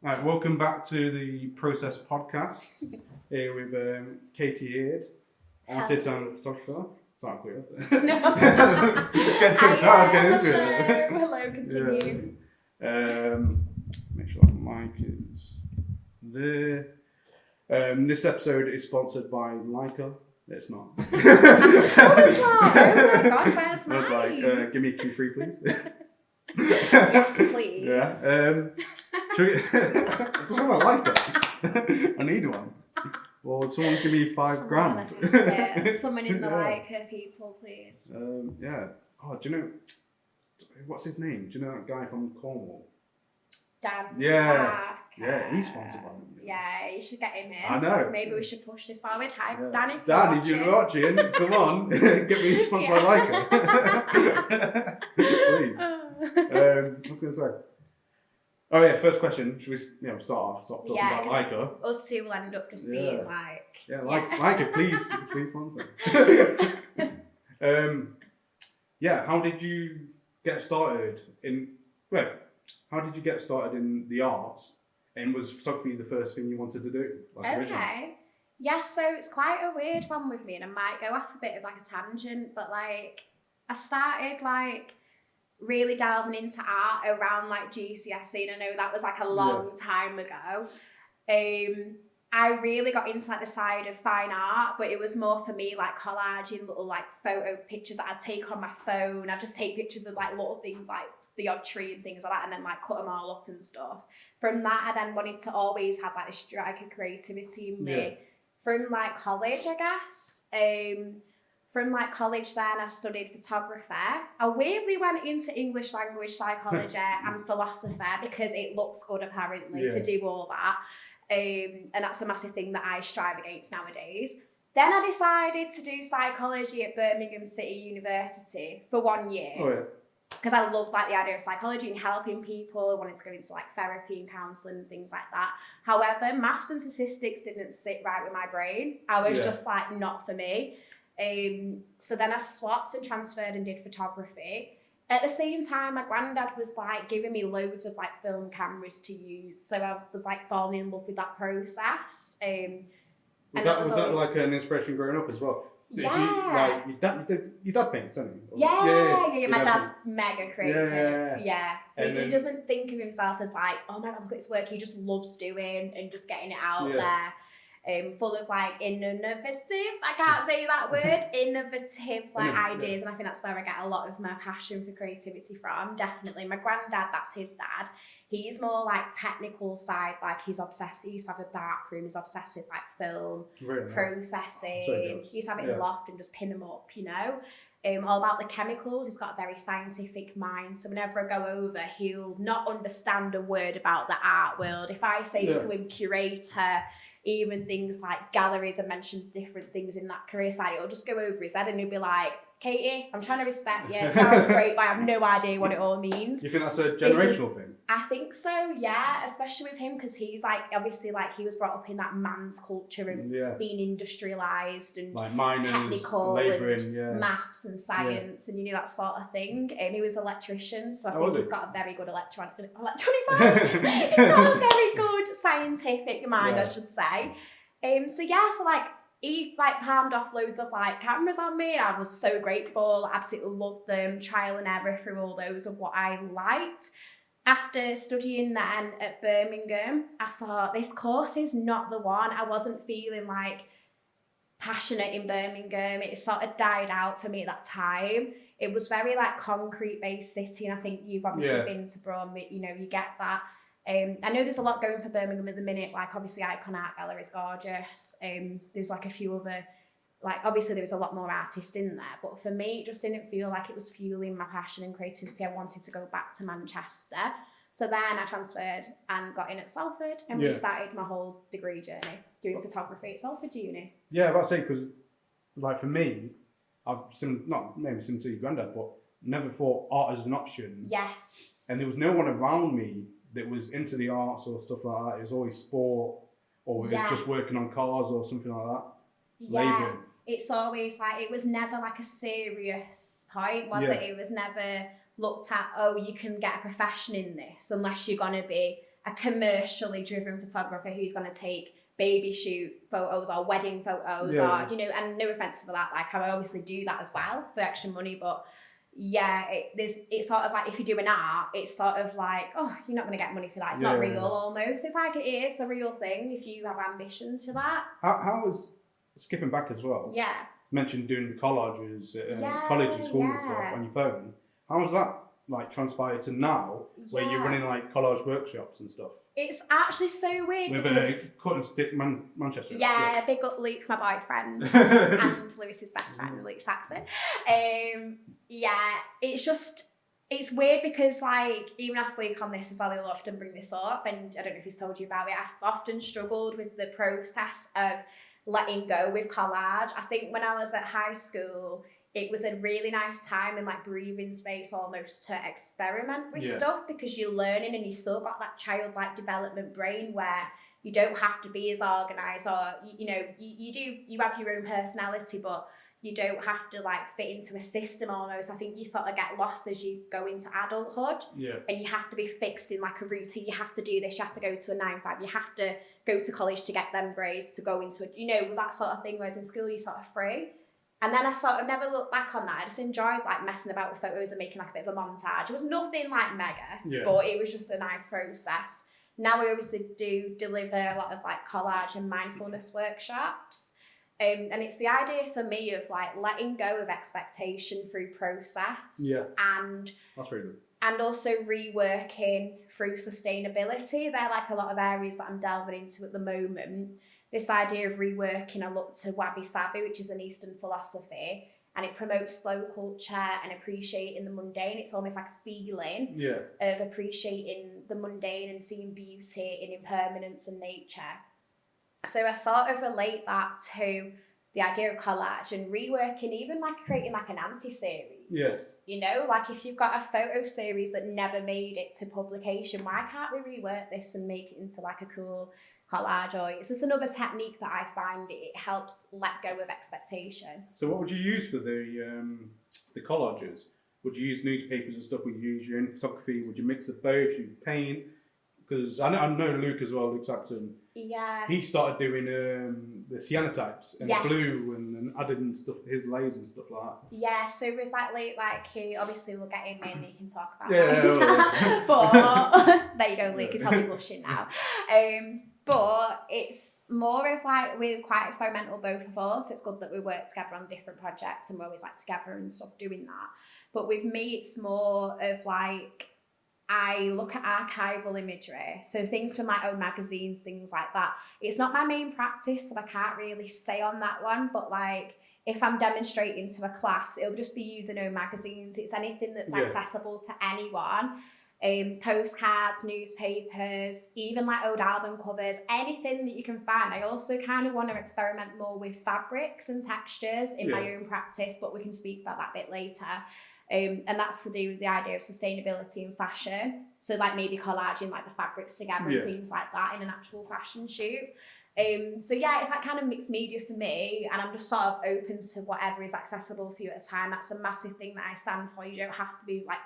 Right, welcome back to the Process Podcast. Here with Katie Aid, artist and photographer. Sorry, quick. No. Get too tired, get into it. Hello, continue. Yeah. Make sure that mic is there. This episode is sponsored by Leica. It's not. What was that? Oh my god, where's mine? I was like, give me a Q3, please. Yes, please. Yeah. Should we... I just want a Leica. I need one. Well, someone give me $5,000. Someone in the Leica, people, please. Yeah. Oh, do you know what's his name? Do you know that guy from Cornwall? Dan. Yeah. Yeah, he's sponsored by them. Yeah, you should get him in. I know. Maybe we should push this forward. Hi, Yeah. Dan, if you're watching, come on, get me sponsored by Leica. Please. What was I going to say? Oh yeah, first question. Should we start talking about Leica? Us two will end up just being like... Yeah, Leica, please sponsor. How did you get started how did you get started in the arts? And was photography the first thing you wanted to do? Okay. Yeah, so it's quite a weird one with me, and I might go off a bit of like a tangent, but like I started like really delving into art around like GCSE, and I know that was like a long time ago. I really got into like the side of fine art, but it was more for me like collaging little like photo pictures that I'd take on my phone. I'd just take pictures of like little things like the odd tree and things like that, and then like cut them all up and stuff. From that, I then wanted to always have like this strike of creativity in me. Yeah. From like college, I guess. From like college then I studied photography. I weirdly went into English language psychology and philosophy because it looks good apparently to do all that. And that's a massive thing that I strive against nowadays. Then I decided to do psychology at Birmingham City University for 1 year. Oh yeah. Because I loved like the idea of psychology and helping people. I wanted to go into like therapy and counselling and things like that. However, maths and statistics didn't sit right with my brain. I was just like not for me. So then I swapped and transferred and did photography. At the same time, my granddad was like giving me loads of like film cameras to use. So I was like falling in love with that process. Was that like an inspiration growing up as well? Yeah. Your dad paints, don't he? Yeah. My dad's mega creative. Yeah. He doesn't think of himself as like, oh my God, look at this work. He just loves doing and just getting it out there. Full of like innovative, I can't say that word, innovative like ideas, and I think that's where I get a lot of my passion for creativity from. Definitely. My granddad, that's his dad. He's more like technical side, like he's obsessed. He used to have a dark room. He's obsessed with like film processing. He used to have it in the loft and just pin them up, you know. All about the chemicals. He's got a very scientific mind. So whenever I go over, he'll not understand a word about the art world. If I say to him curator, even things like galleries, and mention different things in that career side, it'll just go over his head and he'll be like, Katie, I'm trying to respect you. It sounds great, but I have no idea what it all means. You think that's a generational thing? I think so, yeah, especially with him, because he's like, obviously, like he was brought up in that man's culture of being industrialised and like miners, technical labouring, and maths and science and that sort of thing. He was an electrician, so I think he's got a very good electronic mind. He's got a very good scientific mind, I should say. So like, he like palmed off loads of like cameras on me, and I was so grateful. Absolutely loved them. Trial and error through all those of what I liked. After studying then at Birmingham, I thought this course is not the one. I wasn't feeling like passionate in Birmingham. It sort of died out for me at that time. It was very like concrete based city, and I think you've obviously been to Brum. You get that. I know there's a lot going for Birmingham at the minute, like obviously Icon Art Gallery is gorgeous. There's like a few other, like obviously there was a lot more artists in there, but for me it just didn't feel like it was fueling my passion and creativity. I wanted to go back to Manchester. So then I transferred and got in at Salford, and we started my whole degree journey doing photography at Salford Uni. Yeah, I'd say, because like for me, I've not maybe similar to your granddad, but never thought art as an option. Yes. And there was no one around me that was into the arts or stuff like that. It was always sport, or it was just working on cars or something like that. Labouring. It's always like, it was never like a serious point, was it? It was never looked at, oh, you can get a profession in this, unless you're going to be a commercially driven photographer who's going to take baby shoot photos or wedding photos or, you know, and no offense to that, like I obviously do that as well for extra money, but yeah, it's sort of like if you do an art, it's sort of like, oh, you're not going to get money for that. It's not real almost. It's like it is a real thing if you have ambitions for that. How was, skipping back as well, you mentioned doing the collages at college and school and stuff on your phone. How was that like transpired to now where you're running like collage workshops and stuff? It's actually so weird with because Cut and Stick Manchester. Yeah, big up Luke, my boyfriend, and Lewis's best friend, Luke Saxon. It's weird because like even ask Luke on this as well, he'll often bring this up, and I don't know if he's told you about it. I've often struggled with the process of letting go with collage. I think when I was at high school, it was a really nice time and like breathing space almost to experiment with stuff because you're learning and you still got that childlike development brain where you don't have to be as organised or, you know, you have your own personality, but you don't have to like fit into a system almost. I think you sort of get lost as you go into adulthood and you have to be fixed in like a routine. You have to do this, you have to go to a 9-5, you have to go to college to get them grades to go into it, you know, that sort of thing. Whereas in school, you're sort of free. And then I sort of never looked back on that. I just enjoyed like messing about with photos and making like a bit of a montage. It was nothing like mega, but it was just a nice process. Now we obviously do deliver a lot of like collage and mindfulness workshops. And it's the idea for me of like letting go of expectation through process and that's really good. And also reworking through sustainability. They're like a lot of areas that I'm delving into at the moment. This idea of reworking, I look to Wabi Sabi, which is an Eastern philosophy, and it promotes slow culture and appreciating the mundane. It's almost like a feeling of appreciating the mundane and seeing beauty in impermanence and nature. So I sort of relate that to the idea of collage and reworking, even like creating like an anti-series. You know, like if you've got a photo series that never made it to publication, why can't we rework this and make it into like a cool collage? Or it's just another technique that I find it helps let go of expectation. So what would you use for the collages? Would you use newspapers and stuff? Would you use your own photography? Would you mix of both? You paint? Because I know Luke as well, Luke Saxon. Yeah. He started doing the cyanotypes and blue and adding stuff, his layers and stuff like that. Yeah, so with like Luke, like he obviously will get him in, he can talk about that. But there you go, Luke, he's probably blushing now. But it's more of like, we're quite experimental, both of us. It's good that we work together on different projects and we're always like together and stuff doing that. But with me, it's more of like, I look at archival imagery, so things from my own magazines, things like that. It's not my main practice, so I can't really say on that one, but like if I'm demonstrating to a class, it'll just be using own magazines. It's anything that's accessible to anyone. Postcards, newspapers, even like old album covers, anything that you can find. I also kind of want to experiment more with fabrics and textures in my own practice, but we can speak about that a bit later. And that's to do with the idea of sustainability and fashion. So like maybe collaging like the fabrics together and things like that in an actual fashion shoot. So yeah, it's like kind of mixed media for me, and I'm just sort of open to whatever is accessible for you at a time. That's a massive thing that I stand for. You don't have to be like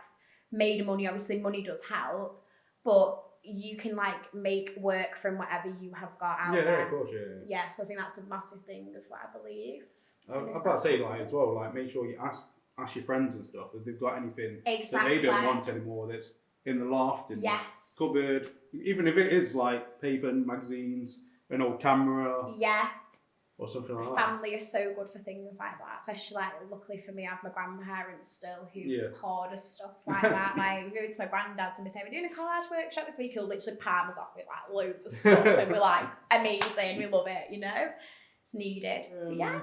made of money. Obviously money does help, but you can like make work from whatever you have got out there. Yeah, of course, Yeah, so I think that's a massive thing of what I believe. I've got to say like as well, like make sure you ask your friends and stuff if they've got anything that they don't want anymore that's in the loft, in the cupboard, even if it is like paper and magazines, an old camera, or something like that. Family are so good for things like that, especially like luckily for me, I have my grandparents still who hoard stuff like that. Like we go to my granddad's and we say we're doing a collage workshop this week, he'll literally palm us off with like loads of stuff and we're like amazing, we love it, you know, it's needed. So yeah.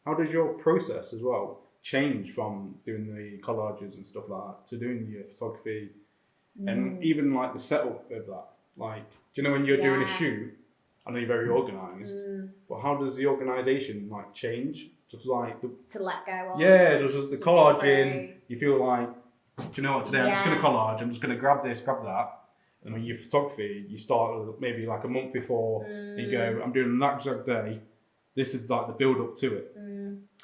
How does your process as well change from doing the collages and stuff like that to doing your photography and even like the setup of that? Like, do you know when you're doing a shoot, I know you're very organised, but how does the organisation like change? Just like to let go of. Yeah, does the collaging, you feel like, do you know what, today I'm just going to collage, I'm just going to grab this, grab that. And when your photography, you start maybe like a month before, you go, I'm doing that exact day, this is like the build up to it.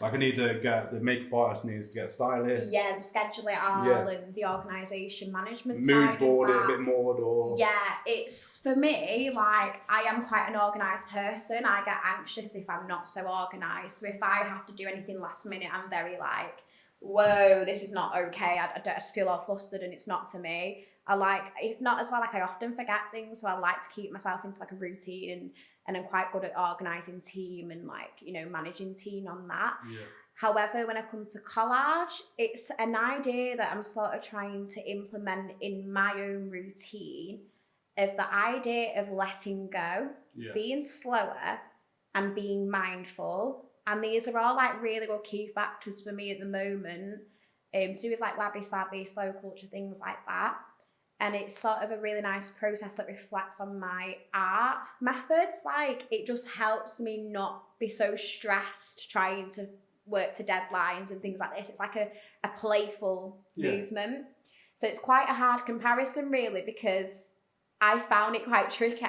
Like I need to get the makeup artist, needs to get a stylist. Yeah, and schedule it all and the organisation management mood side board of it that. a bit more or It's for me, like I am quite an organised person. I get anxious if I'm not so organised. So if I have to do anything last minute, I'm very like, whoa, this is not okay. I just feel all flustered and it's not for me. I like, if not as well, like I often forget things, so I like to keep myself into like a routine and I'm quite good at organising team and like, you know, managing team on that. Yeah. However, when I come to collage, it's an idea that I'm sort of trying to implement in my own routine of the idea of letting go, being slower and being mindful. And these are all like really good key factors for me at the moment, to do with like wabi-sabi, slow culture, things like that. And it's sort of a really nice process that reflects on my art methods. Like it just helps me not be so stressed trying to work to deadlines and things like this. It's like a playful movement. So it's quite a hard comparison really, because I found it quite tricky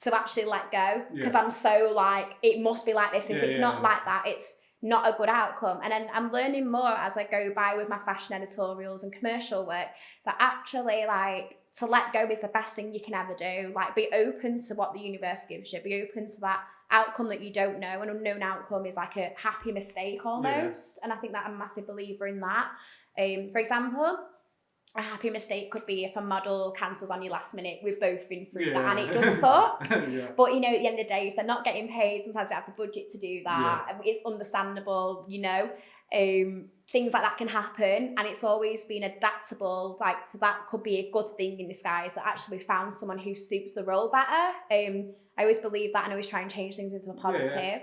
to actually let go, because I'm so like, it must be like this. If it's not like that, it's not a good outcome. And then I'm learning more as I go by with my fashion editorials and commercial work, that actually like to let go is the best thing you can ever do. Like be open to what the universe gives you, be open to that outcome that you don't know. An unknown outcome is like a happy mistake almost. And I think that I'm a massive believer in that. For example, a happy mistake could be if a model cancels on you last minute. We've both been through that and it does suck. But you know, at the end of the day, if they're not getting paid, sometimes they don't have the budget to do that. It's understandable, you know. Things like that can happen, and it's always been adaptable. Like, so that could be a good thing in disguise, that actually we found someone who suits the role better. I always believe that and always try and change things into a positive.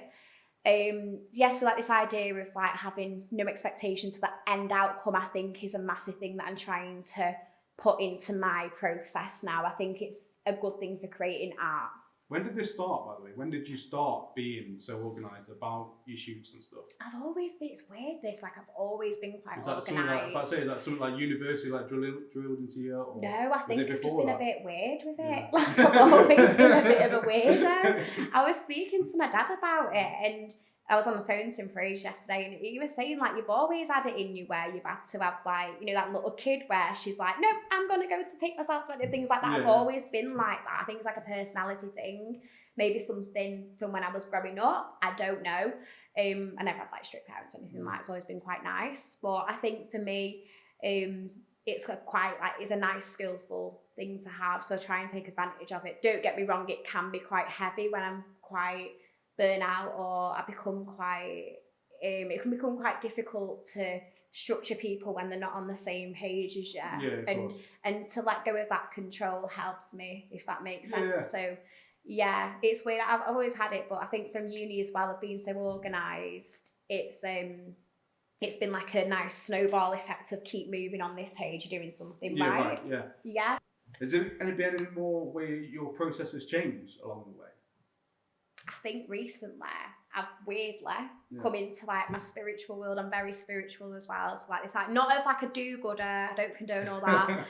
So like this idea of like having no expectations for the end outcome, I think is a massive thing that I'm trying to put into my process now. I think it's a good thing for creating art. When did this start, by the way? When did you start being so organised about your shoots and stuff? I've always been, it's weird this, like I've always been quite organised. Something like university, like drilled into you? Or no, I think I've just been a bit weird with it. Yeah. Like I've always been a bit of a weirdo. I was speaking to my dad about it, and I was on the phone to him for ages yesterday, and he was saying like you've always had it in you where you've had to have like, you know, that little kid where she's like, no, I'm gonna go to take myself to things like that. I've always been like that. I think it's like a personality thing, maybe something from when I was growing up. I don't know. I never had like strict parents or anything like that. It's always been quite nice. But I think for me, it's it's a nice skillful thing to have. So try and take advantage of it. Don't get me wrong, it can be quite heavy when I'm quite burn out, or I become quite it can become quite difficult to structure people when they're not on the same page as you. And to let go of that control helps me, if that makes sense. So it's weird. I've always had it, but I think from uni as well, of being so organised, it's been like a nice snowball effect of keep moving on this page, you're doing something right. Has there been any more where your process has changed along the way? I think recently I've weirdly come into like my spiritual world. I'm very spiritual as well. So like it's like not as like a do-gooder. I don't condone all that.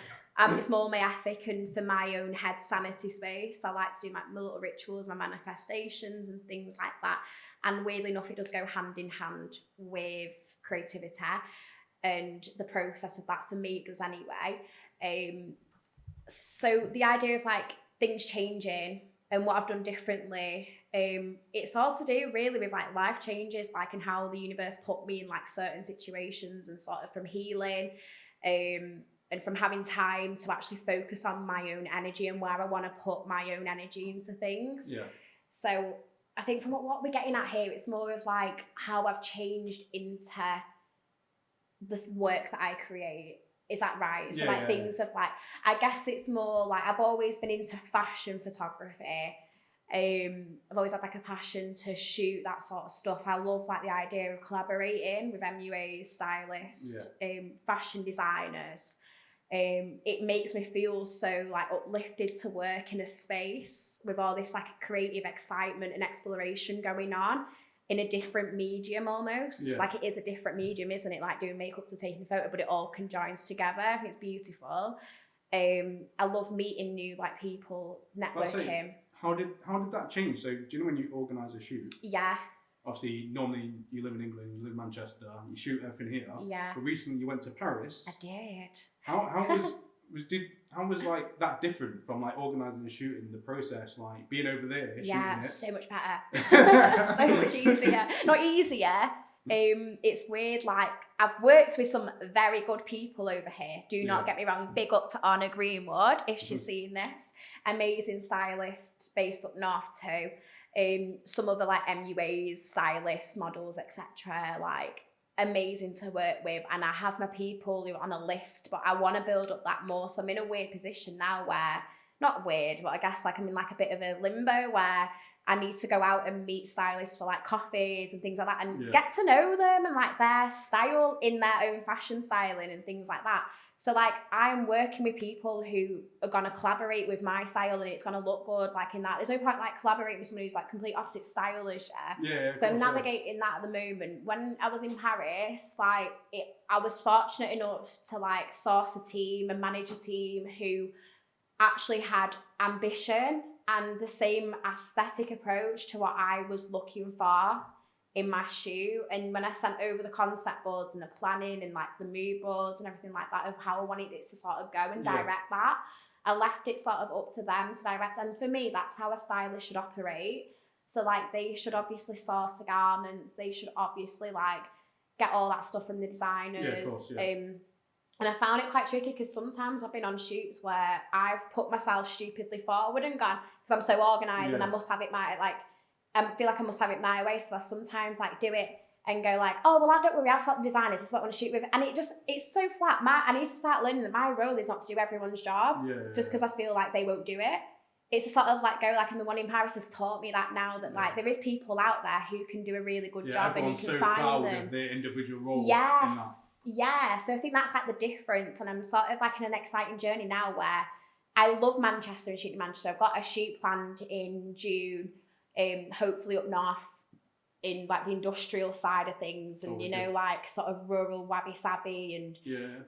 It's more my ethic and for my own head sanity space. I like to do like my little rituals, my manifestations and things like that. And weirdly enough, it does go hand in hand with creativity and the process of that. For me, it does anyway. So the idea of like things changing and what I've done differently, it's all to do really with like life changes, like and how the universe put me in like certain situations, and sort of from healing, and from having time to actually focus on my own energy and where I want to put my own energy into things. So I think from what we're getting at here, it's more of like how I've changed into the work that I create. Is that right? So things of like, I guess it's more like I've always been into fashion photography. I've always had like a passion to shoot that sort of stuff. I love like the idea of collaborating with MUAs, stylists, fashion designers. It makes me feel so like uplifted to work in a space with all this like creative excitement and exploration going on in a different medium almost. Like it is a different medium, isn't it? Like doing makeup to taking a photo, but it all conjoins together. I think it's beautiful. I love meeting new like people, networking. How did that change? So do you know when you organise a shoot? obviously normally you live in England, you live in Manchester, you shoot everything here. Yeah. But recently you went to Paris. I did. How was like that different from like organising and shooting the process, like being over there, Yeah, shooting it? so much better. So much easier. Not easier. It's weird, like I've worked with some very good people over here. Do not get me wrong, big up to Anna Greenwood if she's seen this. Amazing stylist based up north too. Some other like MUAs, stylists, models, etc. Like amazing to work with, and I have my people who are on a list, but I want to build up that more. So I'm in a weird position now where, not weird, but I guess like I'm in like a bit of a limbo where I need to go out and meet stylists for like coffees and things like that and get to know them and like their style in their own fashion styling and things like that. So like I'm working with people who are going to collaborate with my style and it's going to look good like in that. There's no point like collaborating with someone who's like complete opposite style as So I'm navigating that at the moment. When I was in Paris, like I was fortunate enough to like source a team and manage a team who actually had ambition and the same aesthetic approach to what I was looking for in my shoot. And when I sent over the concept boards and the planning and like the mood boards and everything like that of how I wanted it to sort of go and direct that, I left it sort of up to them to direct. And for me, that's how a stylist should operate. So like they should obviously source the garments, they should obviously like get all that stuff from the designers. Yeah, of course, and I found it quite tricky because sometimes I've been on shoots where I've put myself stupidly forward and gone, because I'm so organised and I must have it I feel like I must have it my way. So I sometimes like do it and go like, oh, well, don't worry, I'll sort the designers, this is what I want to shoot with. And it's so flat. I need to start learning that my role is not to do everyone's job just because I feel like they won't do it. It's a sort of like and the one in Paris has taught me that now that like there is people out there who can do a really good job and you can find them. Of their individual role. Yeah, so I think that's like the difference, and I'm sort of like in an exciting journey now where I love Manchester and shooting Manchester. I've got a shoot planned in June, hopefully up north in like the industrial side of things and like sort of rural wabi-sabi and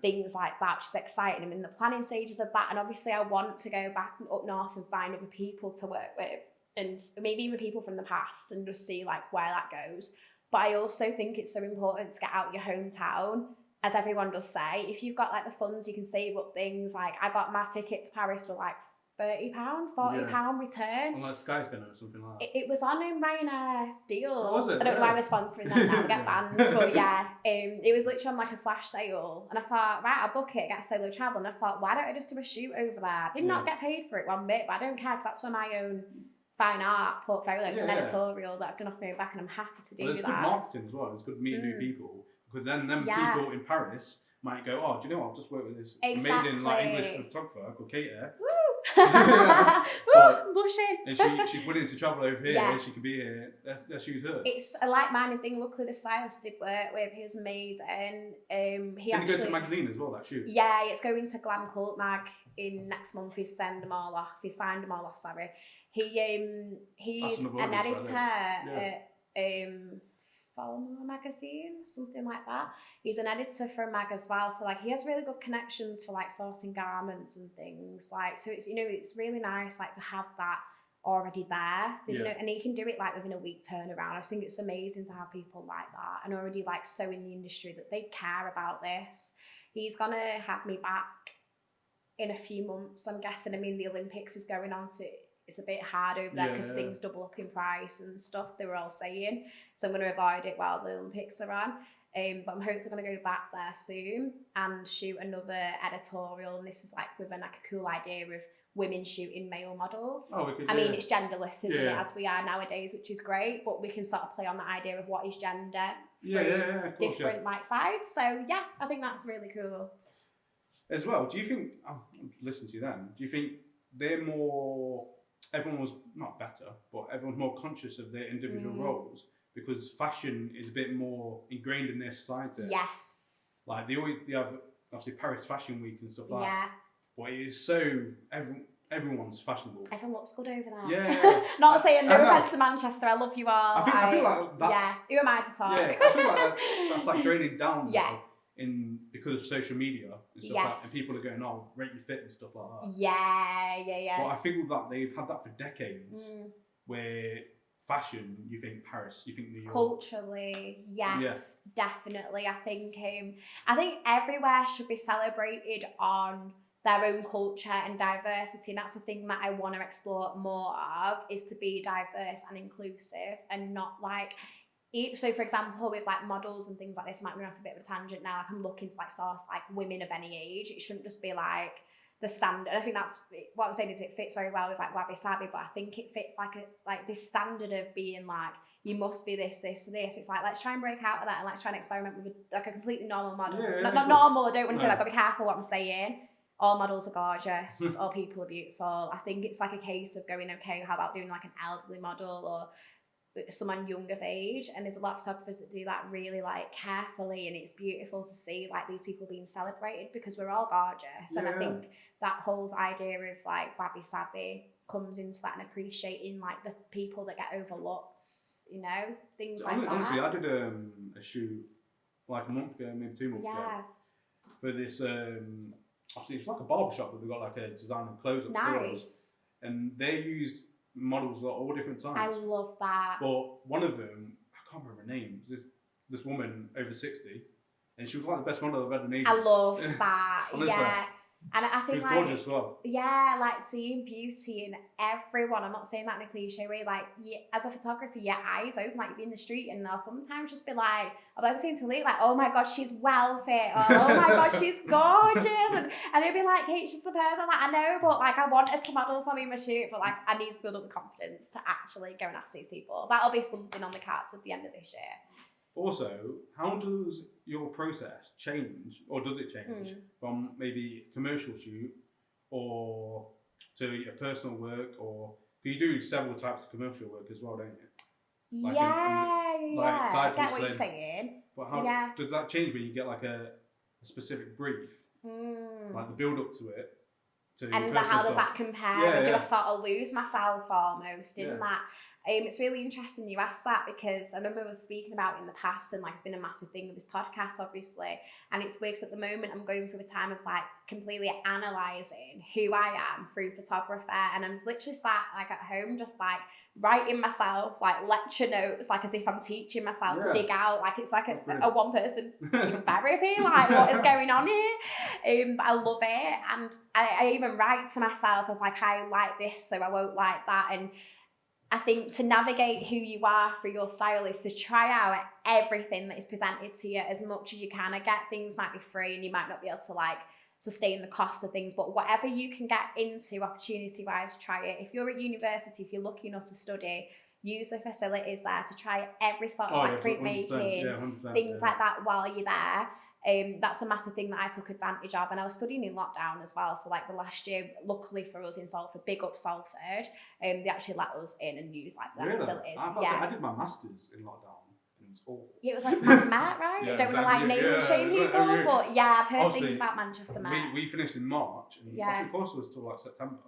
things like that, which is exciting. I'm in the planning stages of that, and obviously I want to go back up north and find other people to work with and maybe even people from the past and just see like where that goes. But I also think it's so important to get out your hometown, as everyone does say. If you've got like the funds, you can save up things. Like I got my ticket to Paris for like £30, £40 return. On like Skyscanner or something like that. It was on Ryanair deals. I don't know why we're sponsoring them now, we get banned. But it was literally on like a flash sale. And I thought, right, I'll book it, get solo travel. And I thought, why don't I just do a shoot over there? I did not get paid for it one bit, but I don't care because that's for my own fine art portfolio. It's an editorial that I've done off my own back and I'm happy to do that. It's good marketing as well. It's good meeting new people. Because then people in Paris might go, oh, do you know what? I've just worked with this amazing like English photographer called Kate here. Woo! Blushing. And she's willing to travel over here and she could be here. Let's use her. It's a like-minded thing. Luckily, the stylist I did work with, he was amazing. Did he go to the magazine as well, that shoot? Yeah, it's going to Glam Cult Mag in next month. He's signed them all off, sorry. He's an editor at Follow magazine, something like that. He's an editor for a mag as well, so like he has really good connections for like sourcing garments and things like. So it's it's really nice like to have that already there. And he can do it like within a week turnaround. I just think it's amazing to have people like that and already like so in the industry that they care about this. He's gonna have me back in a few months, I'm guessing. I mean, the Olympics is going on, so it's a bit hard over there because things double up in price and stuff, they were all saying. So I'm going to avoid it while the Olympics are on. But I'm hopefully going to go back there soon and shoot another editorial. And this is like with a cool idea of women shooting male models. I mean, it's genderless, isn't it, as we are nowadays, which is great. But we can sort of play on the idea of what is gender through different like sides. So yeah, I think that's really cool. As well, do you think, I'm listening to you then, do you think they're more... Everyone was not better, but everyone's more conscious of their individual roles because fashion is a bit more ingrained in their society. Yes. Like they have obviously Paris Fashion Week and stuff like that. But it is so everyone's fashionable. Everyone looks good over there. Yeah. Not saying no offence to Manchester, I love you all. I feel like that's... Yeah, who am I to talk? Yeah, I feel like that's like draining down because of social media and stuff like that, and people are going, oh, rate your fit and stuff like that. Yeah. But I think that they've had that for decades, where fashion, you think Paris, you think New York. Culturally, yes, definitely. I think everywhere should be celebrated on their own culture and diversity, and that's the thing that I want to explore more of, is to be diverse and inclusive, and not like. So, for example, with like models and things like this, I might run off a bit of a tangent now. Like, I'm looking to like source like women of any age. It shouldn't just be like the standard. I think that's what I'm saying, is it fits very well with like Wabi Sabi, but I think it fits like this standard of being like, you must be this, this, this. It's like, let's try and break out of that, and let's try and experiment with like a completely normal model. Not normal. I don't want to say that. I've got to be careful what I'm saying. All models are gorgeous. All people are beautiful. I think it's like a case of going, okay, how about doing like an elderly model or someone young of age? And there's a lot of photographers that do that really like carefully, and it's beautiful to see like these people being celebrated, because we're all gorgeous. And I think that whole idea of like Wabi Sabi comes into that, and appreciating like the people that get overlooked, you know, things like that. Honestly, I did a shoot like a month ago, maybe 2 months ago, for this obviously it's like a barber shop, but they've got like a designer clothes up Nice. and they used models at all different times. I love that. But one of them, I can't remember her name, this woman over 60, and she was like the best model I've ever made. I love that. Honestly. Yeah. And I think she was like gorgeous as well. Yeah, like seeing beauty in everyone. I'm not saying that in a cliche way. Like, as a photographer, your eyes open, like you'd be in the street, and they'll sometimes just be like, I've ever seen to Lee, like, oh my god, she's well fit, or oh my god, she's gorgeous, and it'd be like, hey, she's the person. I'm like, I know, but like, I wanted to model for me in my shoot, but like, I need to build up the confidence to actually go and ask these people. That'll be something on the cards at the end of this year. Also, how does your process change, or does it change from maybe a commercial shoot or to a personal work, or you do several types of commercial work as well, don't you? Like I get what you're saying. But how does that change when you get like a specific brief, like the build up to it? And how does that compare? Do I sort of lose myself almost in that? It's really interesting you asked that, because I remember I was speaking about it in the past, and like it's been a massive thing with this podcast, obviously. And it's weird, 'cause at the moment I'm going through a time of like completely analysing who I am through photography, and I'm literally sat like at home just like writing myself like lecture notes, like as if I'm teaching myself to dig out, like it's like a one person therapy, like what is going on here? But I love it, and I even write to myself of like, I like this, so I won't like that. And I think to navigate who you are through your style is to try out everything that is presented to you as much as you can. I get things might be free and you might not be able to like sustain the cost of things, but whatever you can get into opportunity wise, try it. If you're at university, if you're lucky enough to study, use the facilities there to try every sort of like printmaking, things like that while you're there. That's a massive thing that I took advantage of, and I was studying in lockdown as well, so like the last year, luckily for us in Salford, big up Salford, they actually let us in and use like their facilities. I did my masters in lockdown, and it's awful. Yeah, it was like Met, right? I don't want to like name and shame people, but yeah, I've heard things about Manchester Met. We finished in March, and the course was till like September.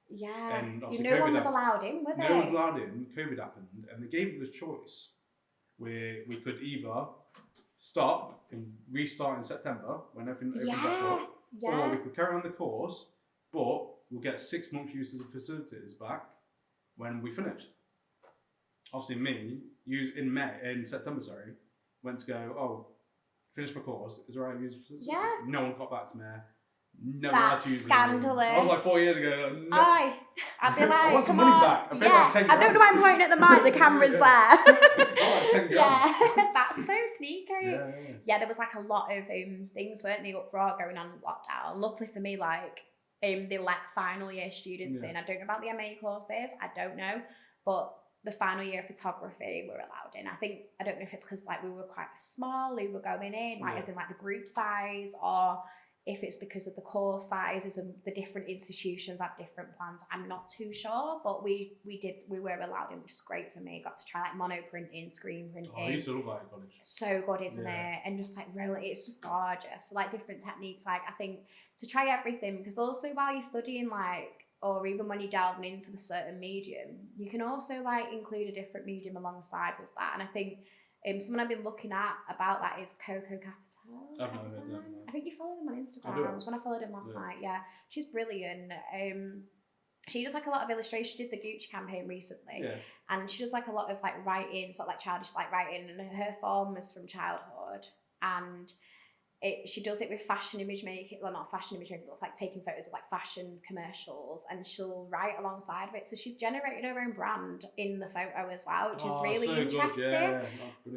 Yeah, and no one was allowed in, were they? No one was allowed in. COVID happened, and they gave us a choice where we could either stop and restart in September when everything opens back up, or we could carry on the course, but we'll get 6 months use of the facilities back when we finished. Obviously, me in September, went to go. Finish my course. Is it alright to use the facilities? Yeah. No one got back to me. No, that's scandalous. I was like 4 years ago. No. I'd be like, I want some come money on. back. I don't know why I'm pointing at the mic. The camera's there. Yeah, that's so sneaky. Yeah, there was like a lot of things, weren't they, uproar going on in lockdown. Luckily for me, like they let final year students in. I don't know about the MA courses. I don't know, but the final year of photography were allowed in. I don't know if it's because like we were quite small, who were going in, like as in like the group size, or if it's because of the course sizes and the different institutions have different plans. I'm not too sure, but we were allowed in, which is great for me. Got to try like mono printing, screen printing. I used to love that in college. So good, isn't it? And just like really, it's just gorgeous. Like different techniques. Like I think to try everything, because also while you're studying, like, or even when you're delving into a certain medium, you can also like include a different medium alongside with that. And I think someone I've been looking at about that is Coco Capital. I think you follow them on Instagram. It was when I followed him last night. Yeah, she's brilliant. she does like a lot of illustration. She did the Gucci campaign recently, and she does like a lot of like writing, sort of like childish like writing, and her form is from childhood, and she does it with fashion image making, well not fashion image making, but like taking photos of like fashion commercials, and she'll write alongside of it. So she's generated her own brand in the photo as well, which is really so interesting. Yeah,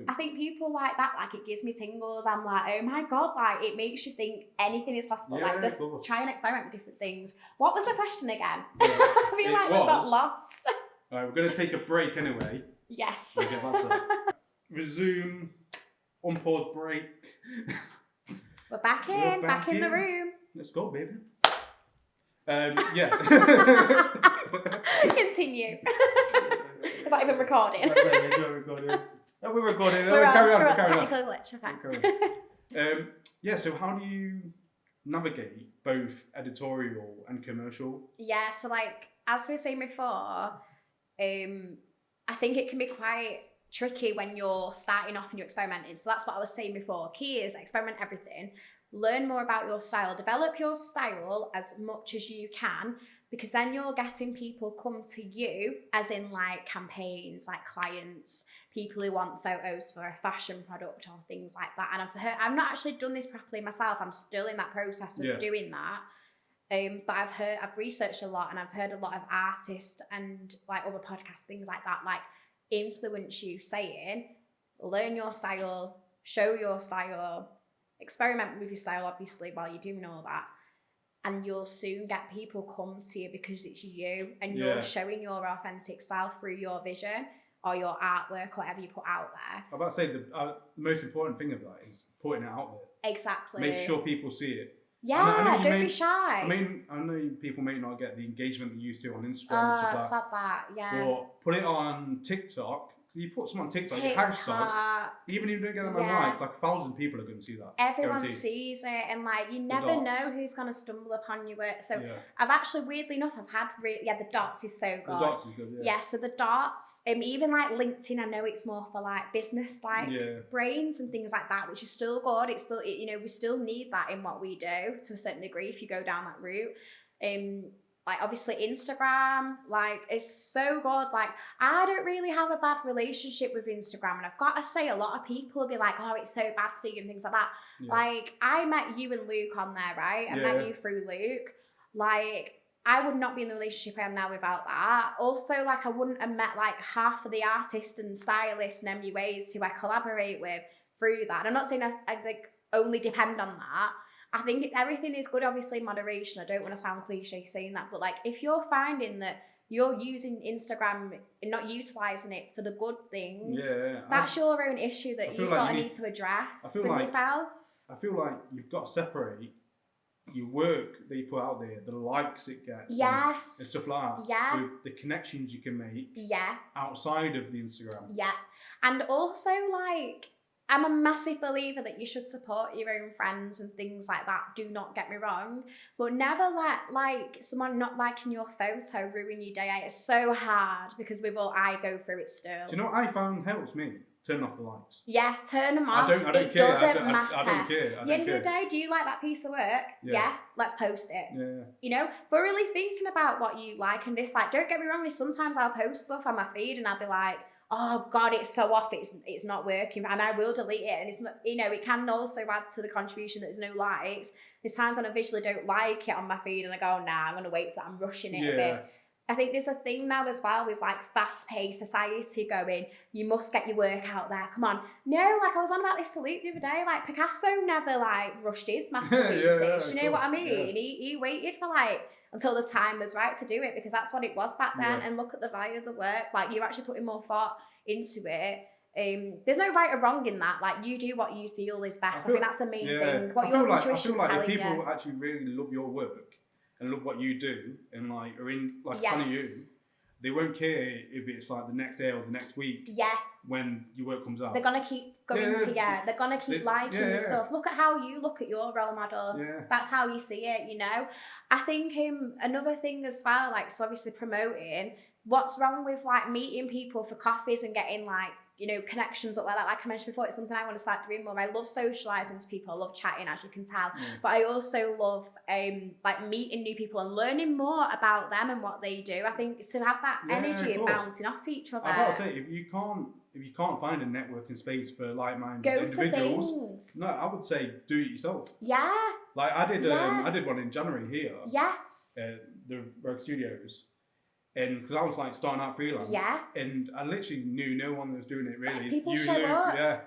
I think people like that, like it gives me tingles. I'm like, oh my God, like it makes you think anything is possible. Like just try and experiment with different things. What was the question again? I feel like we got lost. All right, we're going to take a break anyway. Yes. We'll get back to that. Resume, unpause break. We're back in the room. Let's go, baby. Yeah. Continue. Is that even recording? No, we're recording. We're carry on. Technical glitch, okay. Yeah, so how do you navigate both editorial and commercial? Yeah, so like, as we were saying before, I think it can be quite tricky when you're starting off and you're experimenting. So that's what I was saying before. Key is experiment everything, learn more about your style, develop your style as much as you can, because then you're getting people come to you, as in like campaigns, like clients, people who want photos for a fashion product or things like that. And I've not actually done this properly myself. I'm still in that process of doing that. But I've researched a lot, and I've heard a lot of artists and like other podcasts, things like that, like influence you saying, learn your style, show your style, experiment with your style, obviously, while you're doing all that. And you'll soon get people come to you because it's you, and you're showing your authentic self through your vision or your artwork, whatever you put out there. I'm about to say the most important thing of that is putting it out there. Exactly. Make sure people see it. Yeah, don't be shy. I mean, I know people may not get the engagement they used to on Instagram and stuff sad that, yeah. But put it on TikTok. You put something on TikTok, hashtag, even if you don't get them on likes, like 1,000 people are going to see that. Everyone sees it, and like you never know who's going to stumble upon your work. So I've actually, weirdly enough, I've had the dots is so good. The dots is good, yeah. So the dots, even like LinkedIn, I know it's more for like business, like brains and things like that, which is still good. It's still, we still need that in what we do to a certain degree if you go down that route. Like obviously Instagram, like it's so good. Like I don't really have a bad relationship with Instagram, and I've got to say a lot of people will be like, oh, it's so bad for you and things like that. Like I met you and Luke on there, right? I met you through Luke. Like I would not be in the relationship I am now without that. Also, like I wouldn't have met like half of the artists and stylists and MUAs who I collaborate with through that. And I'm not saying I like only depend on that. I think everything is good, obviously, in moderation. I don't want to sound cliche saying that, but like if you're finding that you're using Instagram and not utilising it for the good things, that's your own issue that you sort of need to address in yourself. I feel like you've got to separate your work that you put out there, the likes it gets, and stuff like that, with the connections you can make outside of the Instagram. Yeah, and also like, I'm a massive believer that you should support your own friends and things like that. Do not get me wrong, but never let like someone not liking your photo ruin your day. It's so hard because I go through it still. Do you know what I found helps me? Turn off the likes. Yeah, turn them off. I don't it care. doesn't matter. I don't care. At the end of the day, do you like that piece of work? Yeah. Let's post it. Yeah. But really thinking about what you like and dislike. Don't get me wrong. Sometimes I'll post stuff on my feed and I'll be like, oh God, it's so off, it's not working, and I will delete it. And it's not, it can also add to the contribution that there's no likes. There's times when I visually don't like it on my feed and I go, nah, I'm gonna wait for that, I'm rushing it a bit. I think there's a thing now as well with like fast-paced society going, you must get your work out there, come on. No, like I was on about this to Luke the other day, like Picasso never like rushed his masterpieces. You know what I mean? He waited for like until the time was right to do it, because that's what it was back then. And look at the value of the work. Like you're actually putting more thought into it. There's no right or wrong in that. Like you do what you feel is best. I think that's the main thing. What your intuition's telling you. If people actually really love your work and love what you do and like are in like fan of you, they won't care if it's like the next day or the next week. When your work comes out, they're gonna keep going to you. They're gonna keep liking the stuff. Look at how you look at your role model. That's how you see it. I think another thing as well, like so obviously promoting. What's wrong with like meeting people for coffees and getting like you know, connections up like that. Like I mentioned before, it's something I want to start doing more. I love socialising to people. I love chatting, as you can tell. But I also love like meeting new people and learning more about them and what they do. I think to have that energy of bouncing off each other. I've got to say, if you can't find a networking space for like-minded individuals, no, I would say do it yourself. Yeah. Like I did one in January here. Yes. The Rogue Studios. And because I was like starting out freelance, and I literally knew no one was doing it really. People show up. Yeah,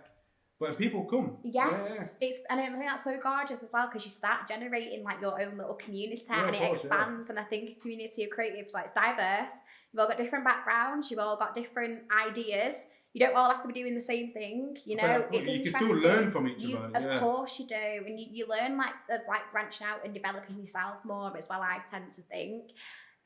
but people come. Yes, and I think that's so gorgeous as well because you start generating like your own little community and it expands. And I think a community of creatives, like, it's diverse. You've all got different backgrounds. You've all got different ideas. You don't all have to be doing the same thing, you know. It's interesting. You can still learn from each other. Of course you do, and you learn like branching out and developing yourself more as well. I tend to think.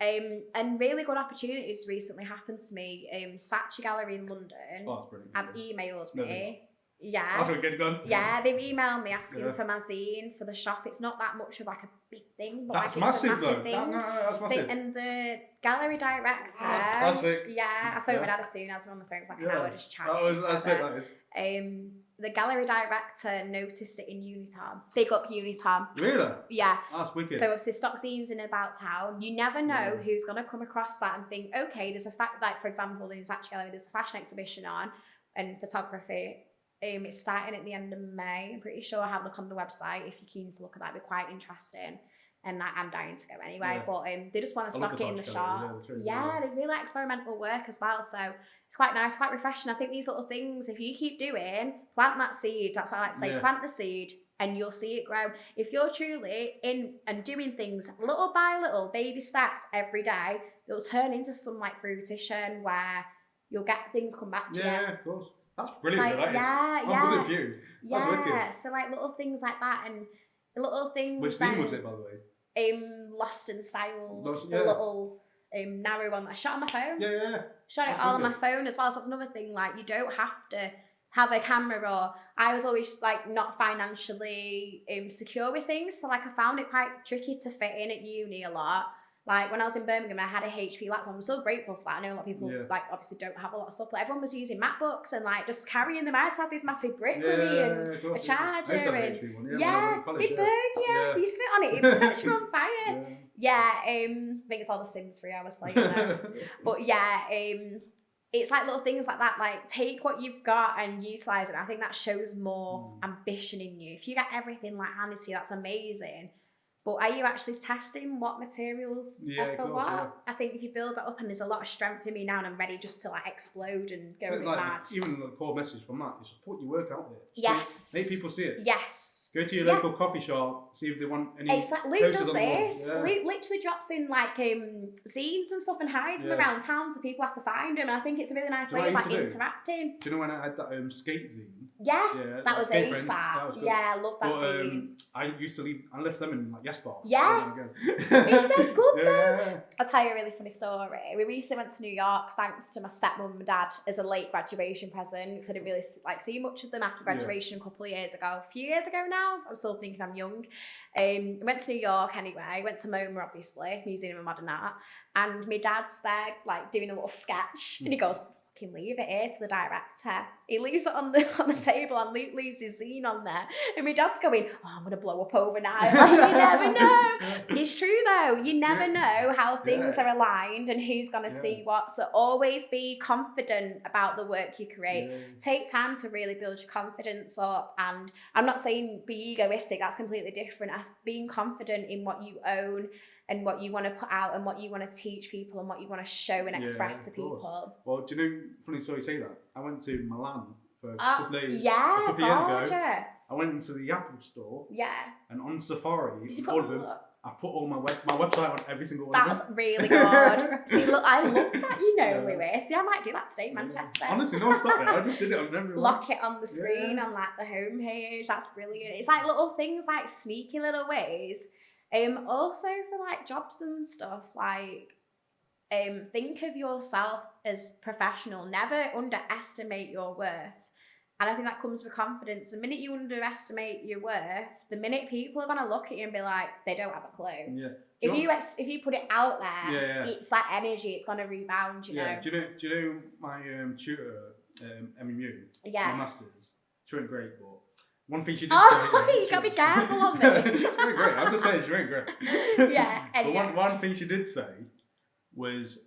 And really good opportunities recently happened to me. Saatchi Gallery in London. Oh, that's brilliant. Have emailed me. Yeah. That's what good done. Yeah, they've emailed me asking for my zine for the shop. It's not that much of like a big thing, but that's like it's massive, a massive thing. No, that's massive. And the gallery director, I phoned my dad as soon as we're on the phone for like an hour just chatting. That is. The gallery director noticed it in Unitom. Big up Unitom. Really? Yeah. That's wicked. So obviously stock zines in about town. You never know who's going to come across that and think, okay, there's a like for example in Saatchi Gallery, there's a fashion exhibition on and photography. It's starting at the end of May. I'm pretty sure. Have a look on the website if you're keen to look at that. It'd be quite interesting. And I'm dying to go anyway. But they just want to stock it in the shop. They really like experimental work as well. So it's quite nice, quite refreshing. I think these little things, if you keep doing, plant that seed. That's what I like to say. Plant the seed and you'll see it grow. If you're truly in and doing things little by little, baby steps every day, it'll turn into some like fruition where you'll get things come back to you. Yeah, of course. That's brilliant. Like, That's view. So like little things like that and little things. Which thing was it, by the way? Lost and Styled, the little narrow one that I shot on my phone. Shot it all on my phone as well. So that's another thing. Like you don't have to have a camera, or I was always like not financially secure with things. So like I found it quite tricky to fit in at uni a lot. Like when I was in Birmingham, I had a HP laptop. I'm so grateful for that. I know a lot of people like obviously don't have a lot of stuff, but everyone was using MacBooks and like just carrying them. I had to have this massive brick with me and a charger and they burn you. You sit on it sets you on fire. I think it's all the Sims 3 I was playing there. But it's like little things like that. Like take what you've got and utilize it. I think that shows more ambition in you. If you get everything like handed to you, that's amazing. But are you actually testing what materials are for what? Yeah. I think if you build that up, and there's a lot of strength in me now, and I'm ready just to like explode and go mad. Even the core message from that is put your work out there. Yes. Make people see it. Yes. Go to your local coffee shop, see if they want any. Exactly. Luke does this. Luke literally drops in like zines and stuff and hides them around town so people have to find them. And I think it's a really nice way of like interacting. Do you know when I had that skate zine? Yeah, that was ace. I love that zine. I left them in like Yes Bar. Yeah. It's dead good though. I'll tell you a really funny story. We recently went to New York thanks to my stepmom and dad as a late graduation present because I didn't really like see much of them after graduation a couple of years ago. A few years ago now. I'm still thinking I'm young. Went to New York anyway. Went to MoMA obviously, Museum of Modern Art, and my dad's there like doing a little sketch, and he goes, "Fucking leave it here," to the director. He leaves it on the table, and Luke leaves his zine on there, and my dad's going, "Oh, I'm gonna blow up overnight." Like, you never know. It's true though. You never know how things are aligned and who's gonna see what. So always be confident about the work you create. Take time to really build your confidence up. And I'm not saying be egoistic. That's completely different. Being confident in what you own and what you want to put out and what you want to teach people and what you want to show and express to people. Well, do you know, funny story you say that, I went to Milan for a couple of days. Yeah, a couple of years ago. Gorgeous. I went into the Apple store. Yeah. And on Safari, did you all of them, I put all my website on every single one. That's really good. See, look, I love that, you know, Lewis. See, I might do that today in Manchester. Honestly, no, stop it. I just did it on everyone. Lock it on the screen on like the homepage. That's brilliant. It's like little things, like sneaky little ways. Also for like jobs and stuff, like think of yourself as professional. Never underestimate your worth. And I think that comes with confidence. The minute you underestimate your worth, the minute people are gonna look at you and be like, they don't have a clue. Yeah. If you put it out there, it's like energy. It's gonna rebound. You know. Do you know my tutor MEU, Yeah. my masters. She went great, but one thing she did Oh, say. you gotta be careful on this. She went great. I'm just saying she went great. Yeah. Anyway. But one thing she did say was, do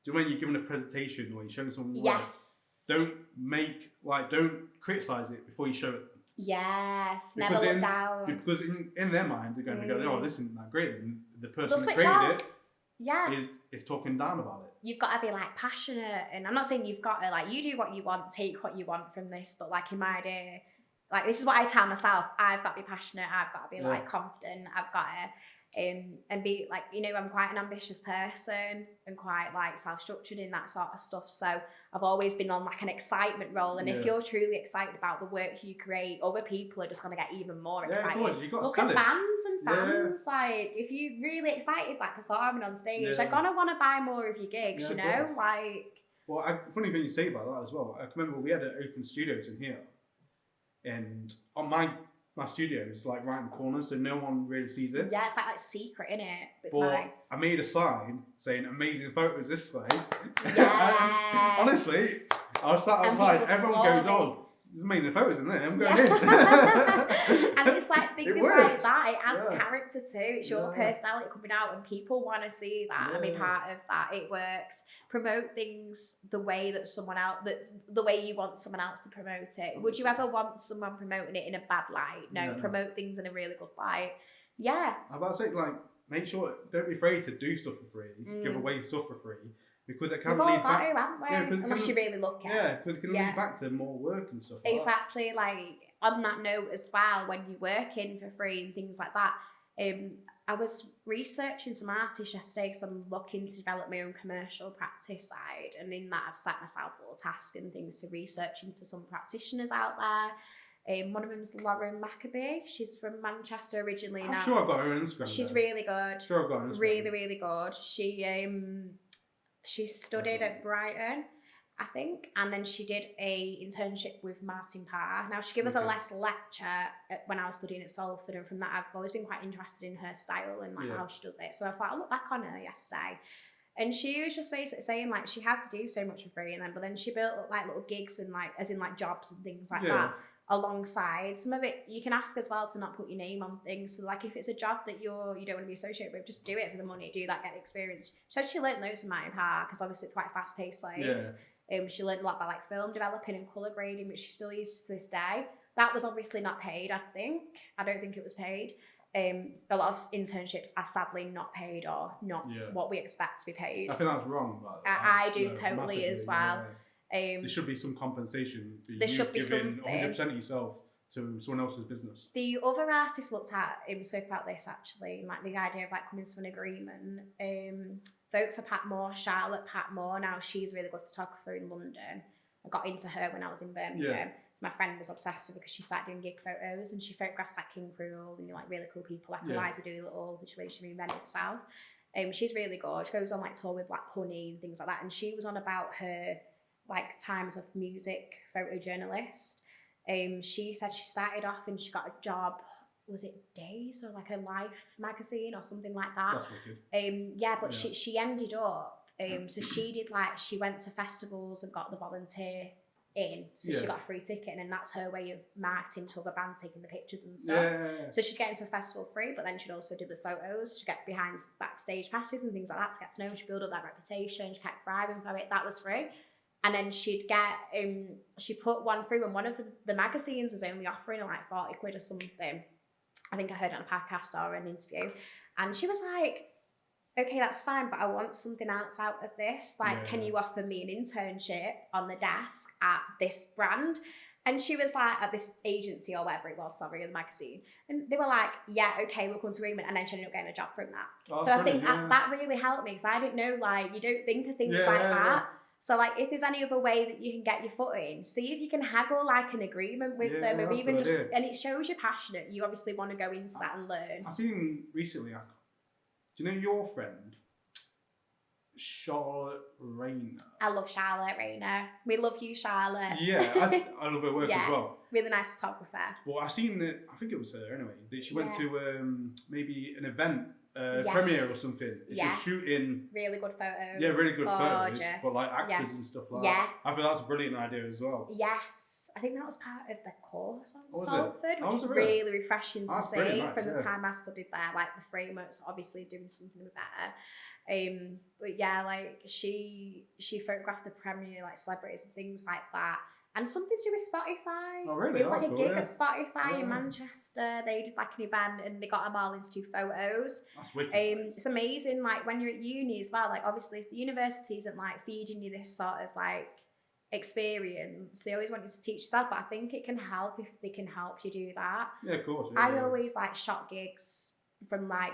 you know when you're giving a presentation or you're showing someone work? Yes. Don't criticise it before you show it. Yes. Never look down. Because in their mind they're going to go, oh, this isn't that great. And the person that created off. It is talking down about it. You've got to be like passionate, and I'm not saying you've got to like you do what you want, take what you want from this, but like in my day, like this is what I tell myself: I've got to be passionate, I've got to be like confident, I've got to and be like, you know, I'm quite an ambitious person and quite like self-structured in that sort of stuff. So I've always been on like an excitement roll, and if you're truly excited about the work you create, other people are just going to get even more excited. Look at bands and fans, like if you're really excited like performing on stage, they're going to want to buy more of your gigs, you know, like. Well, funny thing you say about that as well. I can remember we had open studios in here, and on my studio is like right in the corner, so no one really sees it. Yeah, it's like secret, innit? It's nice. I made a sign saying "amazing photos this way." Yes. Honestly, I was sat outside. Everyone goes, "Oh, there's amazing photos in there. I'm going in." And it's like things like that. It adds character too. It's your personality coming out, and people want to see that and be part of that. It works. Promote things the way that the way you want someone else to promote it. Would you ever want someone promoting it in a bad light? No, promote things in a really good light. Yeah. I'm about to say, like, make sure, don't be afraid to do stuff for free, give away stuff for free, because it can lead back. Unless you really look at it. Yeah, because it can lead back to more work and stuff. Exactly. Like on that note as well, when you're working for free and things like that, I was researching some artists yesterday because I'm looking to develop my own commercial practice side, and in that I've set myself little tasks and things to research into some practitioners out there. One of them is Lauren Maccabee. She's from Manchester originally. I'm sure I've got her on Instagram. She's really good. Sure I've got her on Instagram. Really, really good. She studied at Brighton, I think, and then she did a internship with Martin Parr. Now she gave us a lecture when I was studying at Salford, and from that I've always been quite interested in her style and like how she does it. So I thought I'll look back on her yesterday, and she was just basically saying like she had to do so much for free, and but then she built like little gigs and like as in like jobs and things like that alongside. Some of it you can ask as well to not put your name on things. So like if it's a job that you don't want to be associated with, just do it for the money, do that, get the experience. She said she learned those from Martin Parr because obviously it's quite a fast-paced place. She learned a lot about like film developing and colour grading, which she still uses to this day. That was obviously not paid, I think. I don't think it was paid. A lot of internships are sadly not paid or not what we expect to be paid. I think that's wrong. I do totally as well. There should be some compensation for there you should be giving something. 100% of yourself to someone else's business. The other artist looked at, we spoke about this actually, like the idea of like coming to an agreement. Vote for Pat Moore, Charlotte Pat Moore. Now she's a really good photographer in London. I got into her when I was in Birmingham. My friend was obsessed with her because she started doing gig photos, and she photographs like King Cruel and like really cool people like Eliza Doolittle, which way she reinvented herself. She's really good. She goes on like tour with Black Honey and things like that, and she was on about her like times of music photojournalist. She said she started off and she got a job, was it Days or like a Life magazine or something like that? That's wicked. But she ended up, so she did like, she went to festivals and got the volunteer in, so she got a free ticket, and then that's her way of marketing to other bands, taking the pictures and stuff. So she'd get into a festival free, but then she'd also do the photos, she'd get behind backstage passes and things like that to get to know her. She'd build up that reputation, she kept thriving for it, that was free. And then she'd get, she put one through, and one of the magazines was only offering her like 40 quid or something. I think I heard it on a podcast or an interview. And she was like, okay, that's fine, but I want something else out of this. Like, can you offer me an internship on the desk at this brand? And she was like, at this agency or whatever it was, the magazine. And they were like, yeah, okay, we'll come to agreement. And then she ended up getting a job from that. So I think that really helped me, because I didn't know, like, you don't think of things like that. So, like, if there's any other way that you can get your foot in, see if you can haggle, like, an agreement with them, or even just, and it shows you're passionate. You obviously want to go into that and learn. I've seen recently, do you know your friend, Charlotte Rayner? I love Charlotte Rayner. We love you, Charlotte. Yeah, I love her work as well. Really nice photographer. Well, I've seen that, I think it was her anyway, that she went to maybe an event premiere or something. It's just shooting really good photos. Yeah, really good photos, but like actors and stuff like that. I think that's a brilliant idea as well. Yes, I think that was part of the course on Was Salford, which is really refreshing to see nice, from the time I studied there. Like the frameworks obviously doing something better. But yeah, like she photographed the premiere, like celebrities and things like that. And something to do with Spotify. Oh, really? It was like a gig at Spotify in Manchester. They did like an event and they got them all into 2 photos. That's wicked. It's amazing, like when you're at uni as well, like obviously if the university isn't like feeding you this sort of like experience, they always want you to teach yourself, but I think it can help if they can help you do that. Yeah, of course. I always like shot gigs from like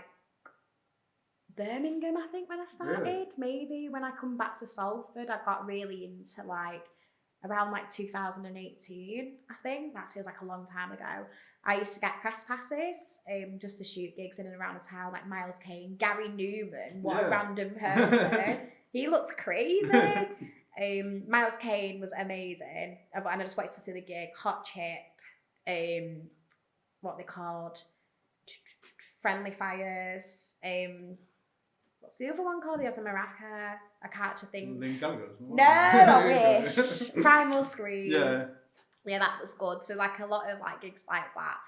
Birmingham, I think, when I started. Maybe when I come back to Salford, I got really into like around like 2018, I think. That feels like a long time ago. I used to get press passes just to shoot gigs in and around the town, like Miles Kane, Gary Newman, what a random person. He looked crazy. Miles Kane was amazing. And I just wanted to see the gig. Hot Chip, what they called, Friendly Fires, what's the other one called? He has a maraca. I can't actually think. Liam Gallagher's. No, I wish. Primal Scream. Yeah. Yeah, that was good. So like a lot of like gigs like that.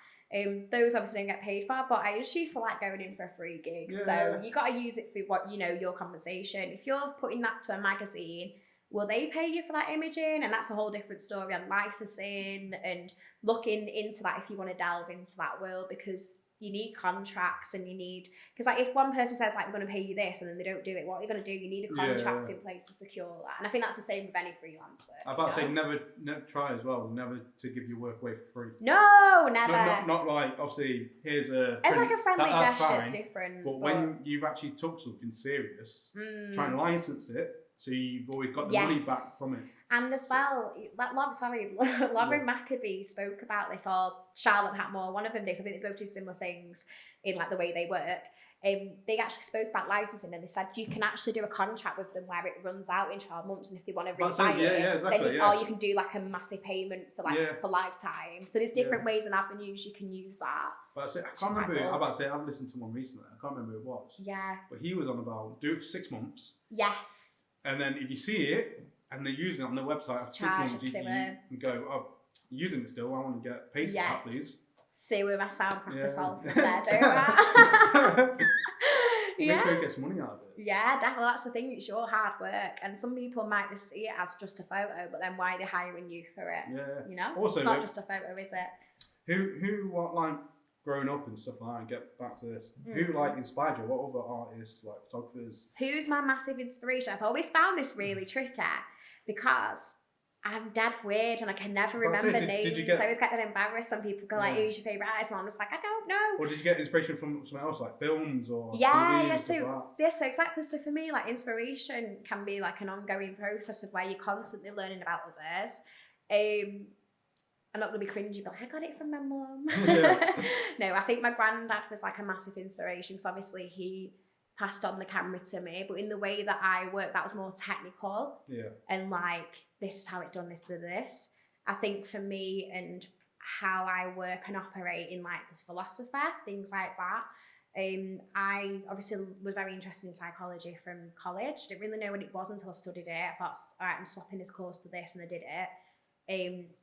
Those obviously don't get paid for, but I just used to like going in for a free gig. Yeah. So you got to use it for what, you know, your compensation. If you're putting that to a magazine, will they pay you for that imaging? And that's a whole different story on licensing and looking into that if you want to delve into that world, because you need contracts and you need, because like if one person says like we're going to pay you this and then they don't do it, what are you going to do? You need a contract in place to secure that. And I think that's the same with any freelance work. I'm about to say never try as well, never to give your work away for free. No, never. Not like, obviously here's a it's like a friendly gesture, fine, it's different. But when you've actually took something serious, try and license it, so you've always got the money back from it. And as well, Lauren Maccabee spoke about this, or Charlotte Hatmore, one of them did. I think they both do similar things in like the way they work. They actually spoke about licensing and they said you can actually do a contract with them where it runs out in 12 months, and if they want to rebuy it, or you can do like a massive payment for like for lifetime. So there's different ways and avenues you can use that. But I can't remember. I'm about to say I've listened to one recently. I can't remember who it was. Yeah. But he was on about do it for 6 months. Yes. And then if you see it and they're using it on their website after 6 months, you can go, oh, you're using it still. I want to get paid for that, please. See where I sound proper Salford there, don't I? Make sure you get some money out of it. Yeah, definitely. That's the thing. It's your hard work, and some people might just see it as just a photo, but then why are they hiring you for it? Yeah, you know, also, it's not just a photo, is it? What like growing up and stuff like that? Get back to this. Who like inspired you? What other artists, like photographers? Who's my massive inspiration? I've always found this really tricky because I'm dead weird and I can never remember names. I always get embarrassed when people go like, who's your favourite artist? And I'm just like, I don't know. Or did you get inspiration from something else, like films or TV so exactly. So for me, like inspiration can be like an ongoing process of where you're constantly learning about others. I'm not going to be cringy, but I got it from my mum. No, I think my granddad was like a massive inspiration because obviously he passed on the camera to me, but in the way that I work, that was more technical. Yeah. And like, this is how it's done, this to this. I think for me and how I work and operate in like this philosophy, things like that. I obviously was very interested in psychology from college. Didn't really know what it was until I studied it. I thought, all right, I'm swapping this course to this, and I did it.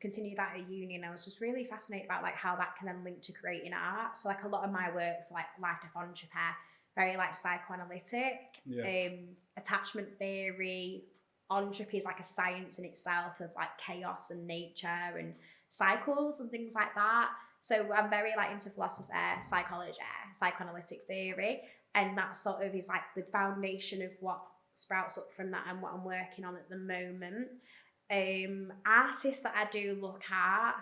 Continued that at uni, and I was just really fascinated about like how that can then link to creating art. So like a lot of my works, like Lafond, very like psychoanalytic, attachment theory. Entropy is like a science in itself of like chaos and nature and cycles and things like that. So I'm very like into philosophy, psychology, psychoanalytic theory, and that sort of is like the foundation of what sprouts up from that and what I'm working on at the moment. Artists that I do look at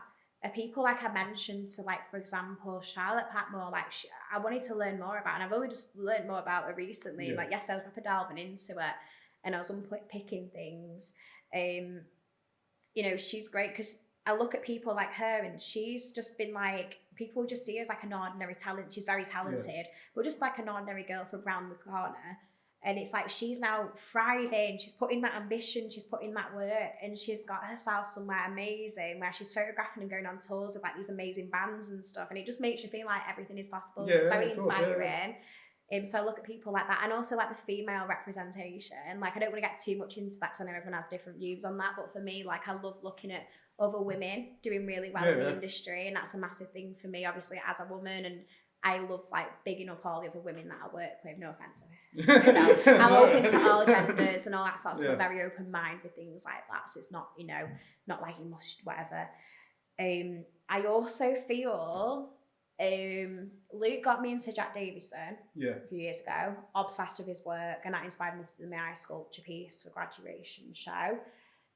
are people like I mentioned, so like for example Charlotte Patmore, like I wanted to learn more about, and I've only just learned more about her recently. Like yes, I was proper delving into it and I was unpicking things. You know, she's great because I look at people like her and she's just been like, people just see her as like an ordinary talent. She's very talented, but just like an ordinary girl from round the corner. And it's like she's now thriving, she's put in that ambition, she's put in that work, and she's got herself somewhere amazing where she's photographing and going on tours with like these amazing bands and stuff. And it just makes you feel like everything is possible. It's very inspiring. So I look at people like that, and also like the female representation. Like, I don't want to get too much into that because I know everyone has different views on that, but for me, like, I love looking at other women doing really well in the industry, and that's a massive thing for me, obviously, as a woman. And I love like bigging up all the other women that I work with. No offense, I'm open to all genders and all that sort of stuff. I'm very open minded with things like that. So it's not, not like you must whatever. I also feel Luke got me into Jack Davison a few years ago. Obsessed with his work, and that inspired me to do my ice sculpture piece for graduation show.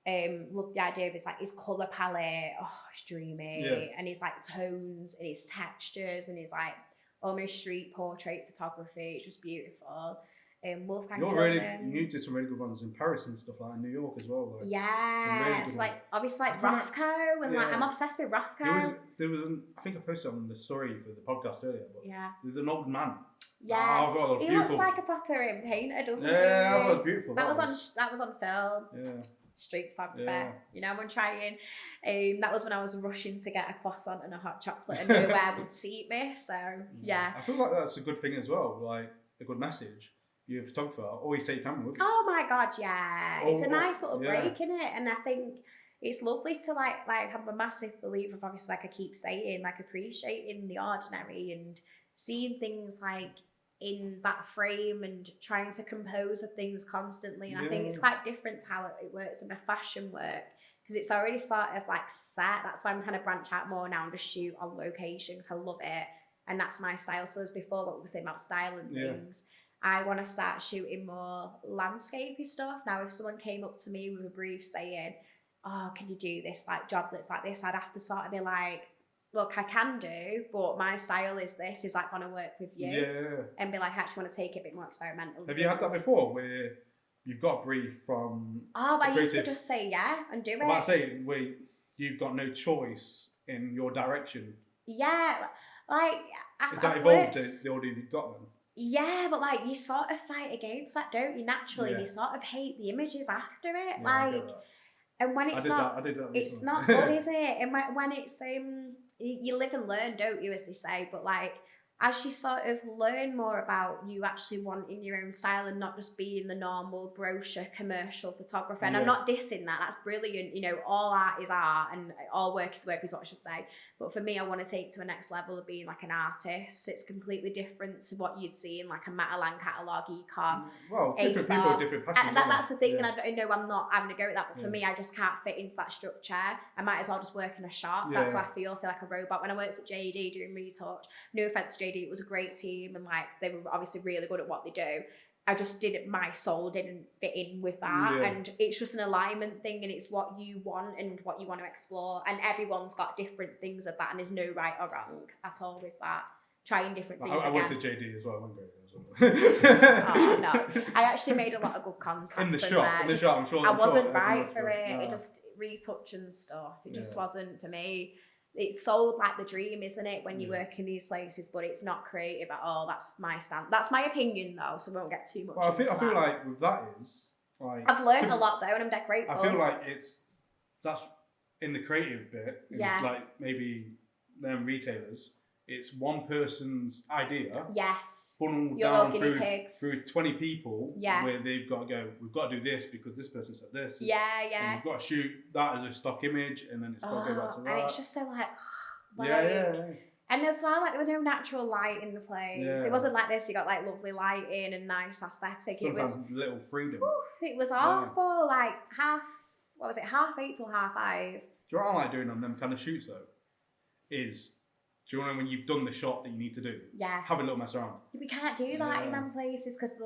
Love the idea of his colour palette. Oh, it's dreamy, and his like tones and his textures and his like almost street portrait photography. It's just beautiful. Wolfgang you did some really good ones in Paris and stuff, like in New York as well. Like, yes, like obviously like Rothko, and like I'm obsessed with Rothko. There was I think I posted on the story for the podcast earlier, but there's an old man. Yeah, he looks like a proper painter, doesn't he? Yeah, that was beautiful. That was on film. Yeah. Street photographer, I'm trying. That was when I was rushing to get a croissant and a hot chocolate, and nowhere would seat me. So I feel like that's a good thing as well, like a good message. You're a photographer, always take your camera with you. Oh my god, it's a nice little break in it, and I think it's lovely to like I'm a massive believer of, obviously, like I keep saying, like appreciating the ordinary and seeing things like in that frame and trying to compose of things constantly. And I think it's quite different to how it works in the fashion work, because it's already sort of like set. That's why I'm trying to branch out more now and just shoot on location, because I love it and that's my style. So as before, what we were saying about style and things, I want to start shooting more landscapey stuff. Now, if someone came up to me with a brief saying, oh, can you do this like job that's like this, I'd have to sort of be like, look, I can do, but my style is this. Is that going to work with you? Yeah. And be like, I actually want to take it a bit more experimental. Have you had that before, where you've got a brief from... Oh, I used to just say yeah and do it. I say, where you've got no choice in your direction. Yeah, like... Is that evolved the order you've got then? Yeah, but like you sort of fight against that, don't you? Naturally, you sort of hate the images after it. And when it's not... It's not good, is it? And when it's... you live and learn, don't you, as they say, but like as you sort of learn more about you actually wanting your own style and not just being the normal brochure commercial photographer, and I'm not dissing that, that's brilliant, all art is art and all work is what I should say, but for me, I want to take to the next level of being like an artist. It's completely different to what you'd see in like a Matalan catalogue, ecom, well, different people with different passions, and that's the thing, and I know I'm not having a go at that, but for me, I just can't fit into that structure. I might as well just work in a shop. That's why I feel like a robot. When I worked at JD doing retouch, no offense to JD, it was a great team and like they were obviously really good at what they do. I just didn't, my soul didn't fit in with that, and it's just an alignment thing, and it's what you want and what you want to explore, and everyone's got different things of that, and there's no right or wrong at all with that. Trying different things. I again. went to JD as well. I went oh no, I actually made a lot of good contacts in the from shop. there. In the shop, I'm sure. I wasn't right for it. No. It just retouch and stuff. It just wasn't for me. It's sold like the dream, isn't it, when you work in these places, but it's not creative at all. That's my stand. That's my opinion, though, so we won't get too much into I feel like with that is like I've learned a lot though, and I'm dead grateful. I feel like that's in the creative bit. Like maybe them retailers. It's one person's idea. Yes. Funneled down through 20 people. Yeah. Where they've got to go, we've got to do this because this person said this. And we've got to shoot that as a stock image, and then it's got to go back to that. And it's just so like And as well, like there was no natural light in the place. Yeah. It wasn't like this. You got like lovely lighting and nice aesthetic. Sometimes it was little freedom. It was awful. Like half 8 till 5:30. Do you know what I like doing on them kind of shoots though? Do you know when you've done the shot that you need to do? Yeah. Have a little mess around. We can't do that in them places because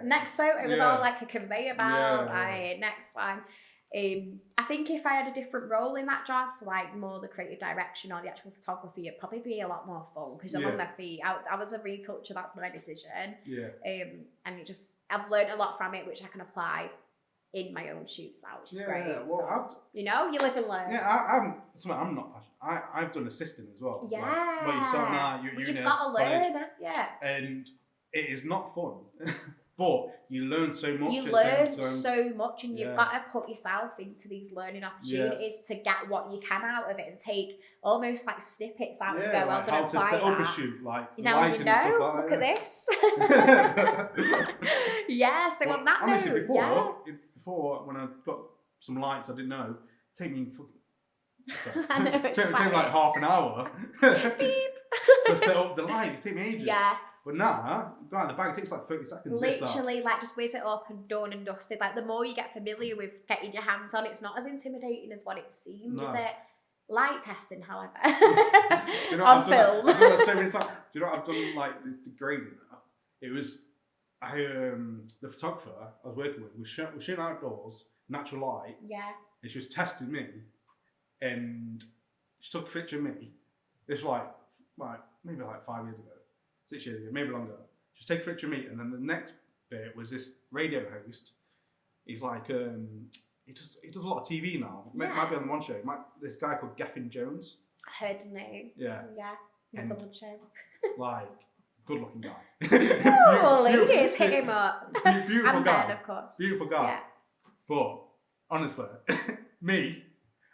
next photo was all like a conveyor belt. Next one. I think if I had a different role in that job, so like more the creative direction or the actual photography, it'd probably be a lot more fun because I'm on my feet. I was a retoucher, that's my decision. Yeah. And I've learned a lot from it, which I can apply in my own shoots now, which is great. Well, so, you live and learn. Yeah, I'm not passionate. I've done assisting as well. Yeah. Like, you've got to learn. Yeah. And it is not fun. but you learn so much. You learn so much, and you've got to put yourself into these learning opportunities to get what you can out of it and take almost like snippets out and go, like I'm going to apply that. How to set up a shoot, like now you know, like look at this. So well, on that honestly, note, before when I got some lights I didn't know, take me I know, it's take like half an hour beep. to set up the lights. It take me ages. Yeah. But now, the bag takes like 30 seconds. Literally, like, just whiz it up and done and dusted. Like, the more you get familiar with getting your hands on, it's not as intimidating as what it seems, is it? Light testing, however, on film. I've done that so many times. Do you know what I've done, like, the grading now? It was, the photographer I was working with was shooting outdoors, natural light. Yeah. And she was testing me, and she took a picture of me. This was maybe like 5 years ago. 6 years ago, maybe longer. Just take a picture of me, and then the next bit was this radio host. He's like, he does a lot of TV now. Might be on the one show. This guy called Gaffin Jones. I heard the name. Yeah. Yeah. That's a good show. Like, good looking guy. Oh, ladies, hit him up. Beautiful and guy. Ben, of course. Beautiful guy. Yeah. But honestly, me,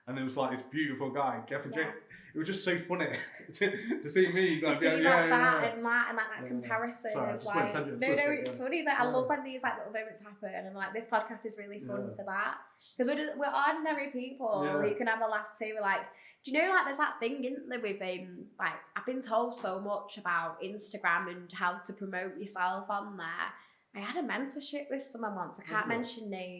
and there was like this beautiful guy, Gaffin Jones. It was just so funny to see me. Like, to see that comparison of like, it's funny that I love when these like little moments happen, and like this podcast is really fun for that, because we're ordinary people who can have a laugh too. We're like, do you know, like there's that thing, isn't there, with like I've been told so much about Instagram and how to promote yourself on there. I had a mentorship with someone once. I can't mention names.